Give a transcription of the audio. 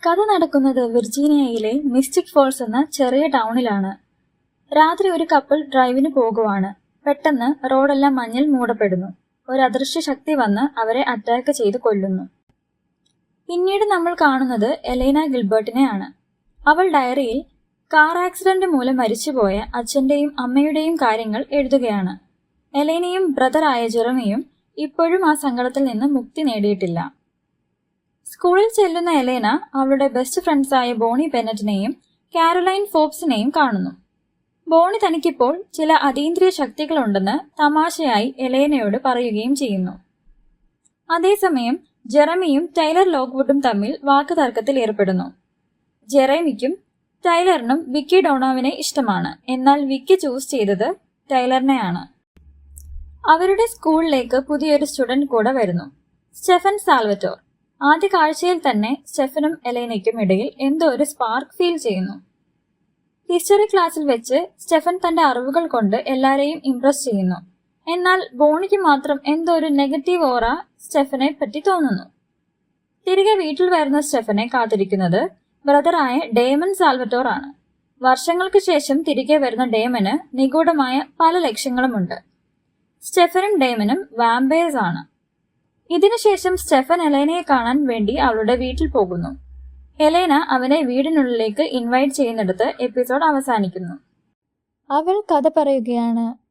കഥ നടക്കുന്നത് വിർജീനിയയിലെ mystic false എന്ന ചെറിയ ടൗണിലാണ്. രാത്രി ഒരു കപ്പിൾ ഡ്രൈവിന് പോകുവാണ്. പെട്ടെന്ന് റോഡെല്ലാം മഞ്ഞിൽ മൂടപ്പെടുന്നു. ഒരു അദൃശ്യ ശക്തി വന്ന് അവരെ അറ്റാക്ക് ചെയ്ത് കൊല്ലുന്നു. പിന്നീട് നമ്മൾ കാണുന്നത് എലൈന ഗിൽബർട്ടിനെയാണ്. അവൾ ഡയറിയിൽ കാർ ആക്സിഡന്റ് മൂലം മരിച്ചുപോയ അച്ഛന്റെയും അമ്മയുടെയും കാര്യങ്ങൾ എഴുതുകയാണ്. എലൈനയും ബ്രദറായ ജെറമിയും ഇപ്പോഴും ആ സങ്കടത്തിൽ നിന്ന് മുക്തി നേടിയിട്ടില്ല. സ്കൂളിൽ ചെല്ലുന്ന എലേന അവളുടെ ബെസ്റ്റ് ഫ്രണ്ട്സായ ബോണി ബെന്നറ്റിനെയും കാരോലൈൻ ഫോബ്സിനെയും കാണുന്നു. ബോണി തനിക്കിപ്പോൾ ചില അതീന്ദ്രിയ ശക്തികളുണ്ടെന്ന് തമാശയായി എലേനയോട് പറയുകയും ചെയ്യുന്നു. അതേസമയം ജെറമിയും ടൈലർ ലോക്ക്വുഡും തമ്മിൽ വാക്കുതർക്കത്തിൽ ഏർപ്പെടുന്നു. ജെറമിക്കും ടൈലറിനും വിക്കി ഡോണോവിനെ ഇഷ്ടമാണ്. എന്നാൽ വിക്കി ചൂസ് ചെയ്തത് ടൈലറിനെയാണ്. അവരുടെ സ്കൂളിലേക്ക് പുതിയൊരു സ്റ്റുഡന്റ് കൂടെ വരുന്നു, സ്റ്റെഫൻ സാൽവറ്റോർ. ആദ്യ കാഴ്ചയിൽ തന്നെ സ്റ്റെഫനും എലൈനയ്ക്കും ഇടയിൽ എന്തോ ഒരു സ്പാർക്ക് ഫീൽ ചെയ്യുന്നു. ഹിസ്റ്ററി ക്ലാസ്സിൽ വെച്ച് സ്റ്റെഫൻ തന്റെ അറിവുകൾ കൊണ്ട് എല്ലാരെയും ഇംപ്രസ് ചെയ്യുന്നു. എന്നാൽ ബോണിക്ക് മാത്രം എന്തോ ഒരു നെഗറ്റീവ് ഓറ സ്റ്റെഫനെ പറ്റി തോന്നുന്നു. തിരികെ വീട്ടിൽ വരുന്ന സ്റ്റെഫനെ കാത്തിരിക്കുന്നത് ബ്രദറായ ഡേമൻ സാൽവറ്റോർ ആണ്. വർഷങ്ങൾക്ക് ശേഷം തിരികെ വരുന്ന ഡേമന് നിഗൂഢമായ പല ലക്ഷ്യങ്ങളുമുണ്ട്. സ്റ്റെഫനും ഡേമനും വാമ്പയേഴ്സ് ആണ്. ഇതിനുശേഷം സ്റ്റെഫൻ എലൈനയെ കാണാൻ വേണ്ടി അവളുടെ വീട്ടിൽ പോകുന്നു. എലൈന അവനെ വീടിനുള്ളിലേക്ക് ഇൻവൈറ്റ് ചെയ്യുന്നിടത്ത് എപ്പിസോഡ് അവസാനിക്കുന്നു. അവൾ കഥ പറയുകയാണ്.